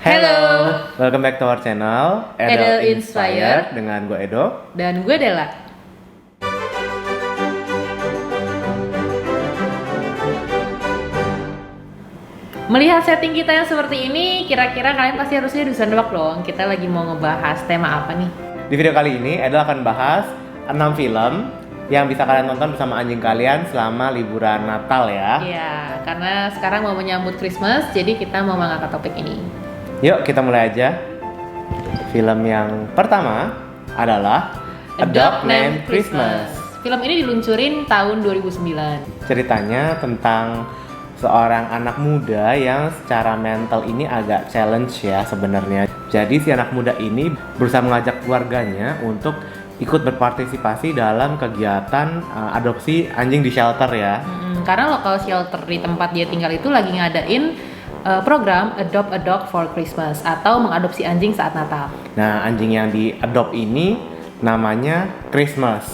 Hello, welcome back to our channel Edo Inspired dengan gue Edo. dan gue Della. Melihat setting kita yang seperti ini, kira-kira kalian pasti harusnya bisa nebak dong, kita lagi mau ngebahas tema apa nih? Di video kali ini Edo akan bahas 6 film yang bisa kalian tonton bersama anjing kalian selama liburan Natal ya. Iya, karena sekarang mau menyambut Christmas, jadi kita mau mengangkat topik ini. Yuk kita mulai aja. Film yang pertama adalah A Dog Named Christmas. Film ini diluncurin tahun 2009. Ceritanya tentang seorang anak muda yang secara mental ini agak challenge ya sebenarnya. Jadi si anak muda ini berusaha mengajak keluarganya untuk ikut berpartisipasi dalam kegiatan adopsi anjing di shelter ya. Karena lokal shelter di tempat dia tinggal itu lagi ngadain program Adopt a Dog for Christmas atau mengadopsi anjing saat Natal. Nah, anjing yang di-adopt ini namanya Christmas.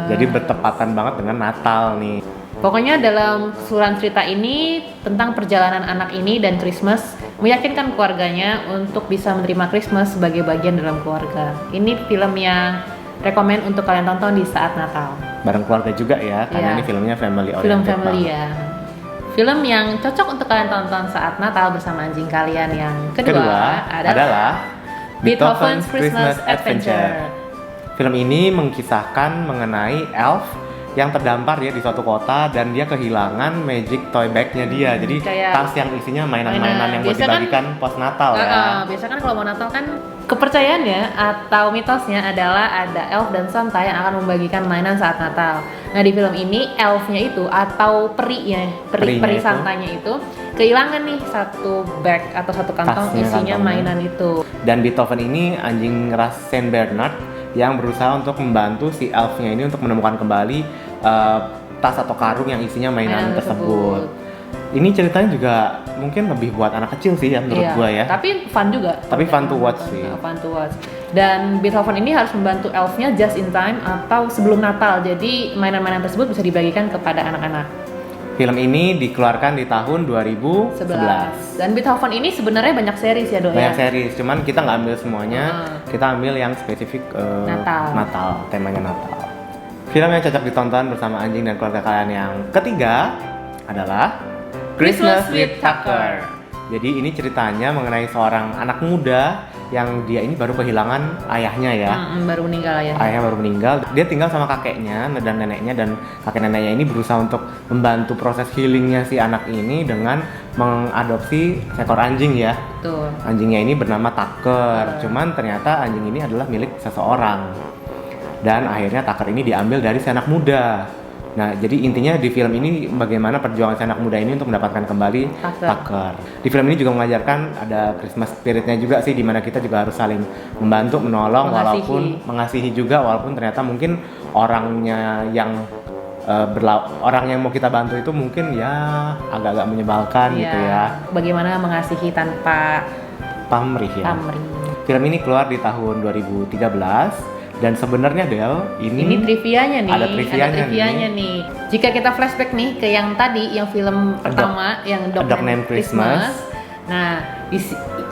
Jadi bertepatan banget dengan Natal nih. Pokoknya dalam keseluruhan cerita ini tentang perjalanan anak ini dan Christmas meyakinkan keluarganya untuk bisa menerima Christmas sebagai bagian dalam keluarga. Ini film yang rekomen untuk kalian tonton di saat Natal. Bareng keluarga juga ya, karena ini filmnya family oriented. Film family ya. Film yang cocok untuk kalian tonton saat Natal bersama anjing kalian. Yang kedua adalah Beethoven's Christmas Adventure. Film ini mengisahkan mengenai elf yang terdampar ya di suatu kota dan dia kehilangan magic toy bag-nya dia. Jadi kayak tas yang isinya mainan-mainan yang buat dibagikan pos Natal ya. Biasa kan kalau mau Natal kan kepercayaannya atau mitosnya adalah ada elf dan Santa yang akan membagikan mainan saat Natal. Nah di film ini elfnya itu atau peri Santanya itu kehilangan nih satu bag atau satu kantong isinya mainan itu. Dan Beethoven ini anjing ras Saint Bernard yang berusaha untuk membantu si elfnya ini untuk menemukan kembali tas atau karung yang isinya mainan tersebut. Ini ceritanya juga mungkin lebih buat anak kecil sih ya menurut gua ya. Tapi fun juga. Tapi fun to watch sih. Fun to watch. Dan Beethoven ini harus membantu elfnya just in time atau sebelum Natal. Jadi mainan-mainan tersebut bisa dibagikan kepada anak-anak. Film ini dikeluarkan di tahun 2011. Dan Beethoven ini sebenarnya banyak series ya, Banyak series, cuman kita nggak ambil semuanya. Kita ambil yang spesifik Natal, temanya Natal. Film yang cocok ditonton bersama anjing dan keluarga kalian yang ketiga adalah Christmas with Tucker. Jadi ini ceritanya mengenai seorang anak muda yang dia ini baru kehilangan ayahnya ya. Baru meninggal ya. Ayahnya baru meninggal. Dia tinggal sama kakeknya dan neneknya, dan kakek neneknya ini berusaha untuk membantu proses healingnya si anak ini dengan mengadopsi seekor anjing ya. Betul. Anjingnya ini bernama Tucker. Cuman ternyata anjing ini adalah milik seseorang. Dan akhirnya Tucker ini diambil dari si anak muda. Nah, jadi intinya di film ini bagaimana perjuangan si anak muda ini untuk mendapatkan kembali Tucker. Di film ini juga mengajarkan ada Christmas spiritnya juga sih, dimana kita juga harus saling membantu, menolong, walaupun mengasihi juga, walaupun ternyata mungkin orangnya yang orang yang mau kita bantu itu mungkin ya agak-agak menyebalkan gitu ya. Bagaimana mengasihi tanpa pamrih ya. Film ini keluar di tahun 2013. Dan sebenarnya Del, ini trivianya nih. Ada trivianya nih. Jika kita flashback nih ke yang tadi, yang film pertama, yang A Dog Named Christmas. Nah,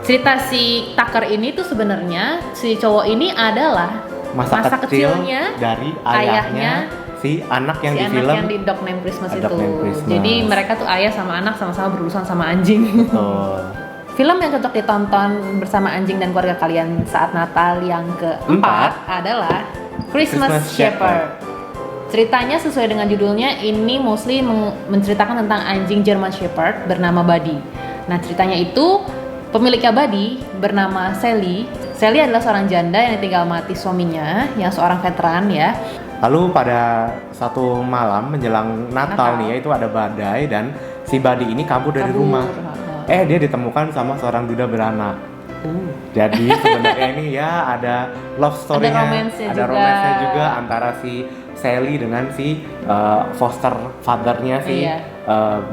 cerita si Tucker ini tuh sebenarnya si cowok ini adalah masa kecilnya dari ayahnya si anak yang di film yang di Dog Named Christmas itu. Named Christmas. Jadi mereka tuh ayah sama anak sama-sama berurusan sama anjing. Betul. Film yang cocok ditonton bersama anjing dan keluarga kalian saat Natal yang keempat adalah Christmas Shepherd. Ceritanya sesuai dengan judulnya, ini mostly menceritakan tentang anjing German Shepherd bernama Buddy. Nah ceritanya itu pemiliknya Buddy bernama Sally. Sally adalah seorang janda yang ditinggal mati suaminya yang seorang veteran ya. Lalu pada satu malam menjelang Natal nih ya, itu ada badai dan si Buddy ini kabur dari rumah. Dia ditemukan sama seorang duda beranak. Jadi sebenarnya ini ya ada love story-nya, ada romansnya juga antara si Sally dengan si foster father-nya si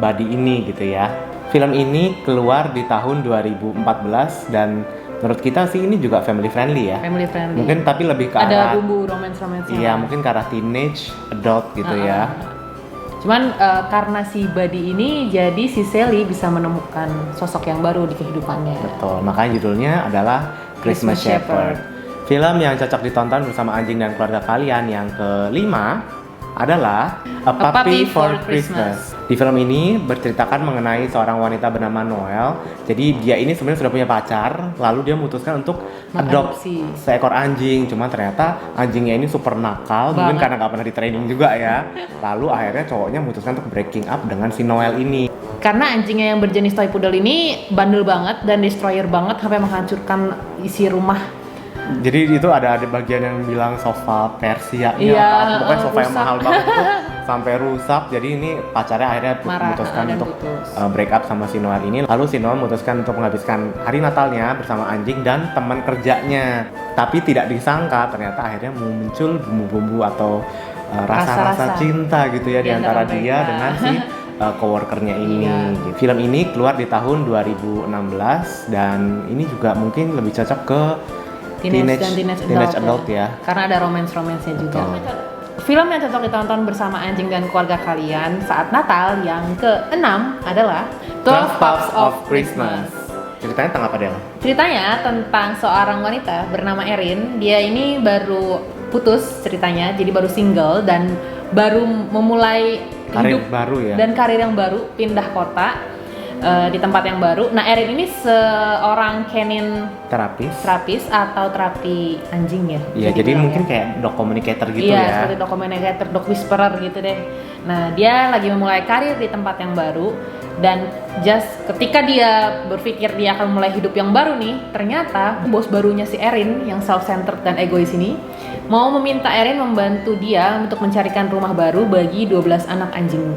Buddy ini gitu ya. Film ini keluar di tahun 2014 dan menurut kita sih ini juga family friendly ya. Family friendly. Mungkin tapi lebih ke ada arah bumbu romance-romansnya. Iya, mungkin ke arah teenage, adult gitu ya. Cuman karena si Buddy ini, jadi si Sally bisa menemukan sosok yang baru di kehidupannya. Betul, makanya judulnya adalah Christmas Shepherd. Film yang cocok ditonton bersama anjing dan keluarga kalian yang kelima adalah A Puppy for Christmas. Di film ini berceritakan mengenai seorang wanita bernama Noel. Jadi dia ini sebenarnya sudah punya pacar, lalu dia memutuskan untuk adopsi seekor anjing. Cuma ternyata anjingnya ini super nakal, mungkin karena nggak pernah di training juga ya. Lalu akhirnya cowoknya memutuskan untuk breaking up dengan si Noel ini. Karena anjingnya yang berjenis toy poodle ini bandel banget dan destroyer banget sampai menghancurkan isi rumah. Jadi itu ada bagian yang bilang sofa Persia pokoknya sofa yang mahal banget itu sampai rusak. Jadi ini pacarnya akhirnya memutuskan untuk break up sama si Noel ini. Lalu si Noel memutuskan untuk menghabiskan hari Natalnya bersama anjing dan teman kerjanya. Tapi tidak disangka ternyata akhirnya muncul bumbu-bumbu atau rasa-rasa cinta gitu ya di antara dia dengan si coworkernya ini. Film ini keluar di tahun 2016 dan ini juga mungkin lebih cocok ke teenage adult ya. Karena ada romance-nya juga. Film yang cocok ditonton bersama anjing dan keluarga kalian saat Natal yang ke-6 adalah 12 Pups of Christmas. Ceritanya tentang apa, Del? Ceritanya tentang seorang wanita bernama Erin. Dia ini baru putus ceritanya, jadi baru single dan baru memulai hidup baru ya. Dan karir yang baru, pindah kota di tempat yang baru. Nah, Erin ini seorang canine terapis atau terapi anjing ya. Iya, jadi mungkin kayak dog communicator gitu ya. Iya, ya. seperti dog communicator, dog whisperer gitu deh. Nah, dia lagi memulai karir di tempat yang baru dan ketika dia berpikir dia akan mulai hidup yang baru nih, ternyata bos barunya si Erin yang self-centered dan egois ini mau meminta Erin membantu dia untuk mencarikan rumah baru bagi 12 anak anjing.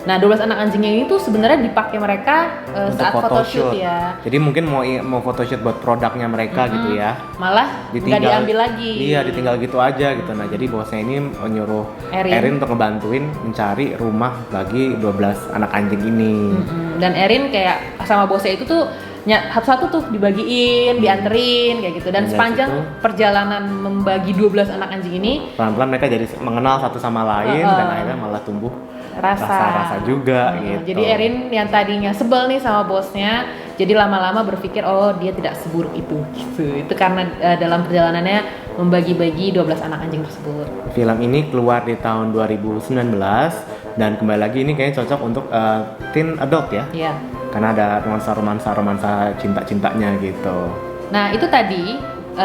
Nah, 12 anak anjingnya ini tuh sebenarnya dipakai mereka saat photoshoot ya. Jadi mungkin mau photoshoot buat produknya mereka gitu ya. Malah nggak diambil lagi. Iya, ditinggal gitu aja gitu. Nah, jadi bosnya ini menyuruh Erin untuk ngebantuin mencari rumah bagi 12 anak anjing ini. Dan Erin kayak sama bosnya itu tuh satu-satu tuh dibagiin, dianterin kayak gitu. Dan sepanjang perjalanan membagi 12 anak anjing ini, pelan-pelan mereka jadi mengenal satu sama lain dan akhirnya malah tumbuh rasa juga gitu. Jadi Erin yang tadinya sebel nih sama bosnya, jadi lama-lama berpikir dia tidak seburuk itu gitu. Itu karena dalam perjalanannya membagi-bagi 12 anak anjing tersebut. Film ini keluar di tahun 2019 dan kembali lagi ini kayaknya cocok untuk teen adult ya. Iya. Karena ada romansa cinta-cintanya gitu. Nah, itu tadi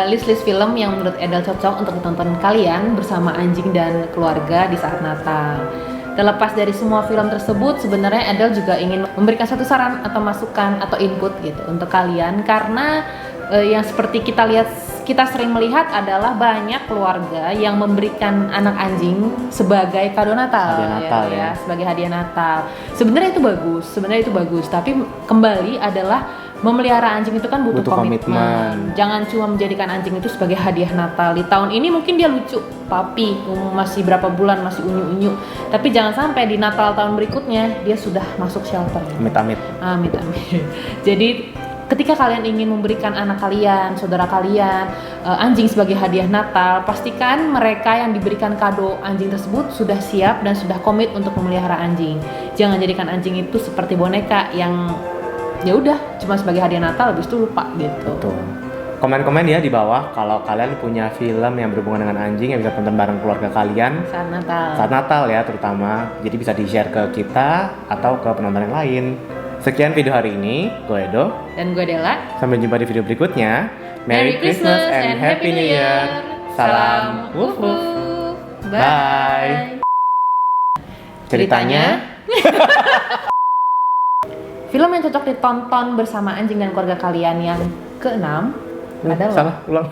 list-list film yang menurut Edel cocok untuk ditonton kalian bersama anjing dan keluarga di saat Natal. Terlepas dari semua film tersebut, sebenarnya Edel juga ingin memberikan satu saran atau masukan atau input gitu untuk kalian, karena yang seperti kita sering melihat adalah banyak keluarga yang memberikan anak anjing sebagai kado Natal, ya, sebagai hadiah Natal. Sebenarnya itu bagus, tapi kembali adalah memelihara anjing itu kan butuh komitmen. Jangan cuma menjadikan anjing itu sebagai hadiah Natal. Di tahun ini mungkin dia lucu, puppy, masih berapa bulan, masih unyu-unyu. Tapi jangan sampai di Natal tahun berikutnya dia sudah masuk shelter. Amit-amit. Jadi ketika kalian ingin memberikan anak kalian, saudara kalian, anjing sebagai hadiah Natal, pastikan mereka yang diberikan kado anjing tersebut sudah siap dan sudah komit untuk memelihara anjing. Jangan jadikan anjing itu seperti boneka yang ya udah cuma sebagai hadiah Natal habis itu lupa gitu. Betul. Komen-komen ya di bawah kalau kalian punya film yang berhubungan dengan anjing yang bisa tonton bareng keluarga kalian saat Natal ya terutama. Jadi bisa di-share ke kita atau ke penonton yang lain. Sekian video hari ini, gue Edo dan gue Della. Sampai jumpa di video berikutnya. Merry Christmas and Happy New Year. Salam woof woof. Bye. Ceritanya film yang cocok ditonton bersama anjing dan keluarga kalian yang ke-6 adalah salah, ulang.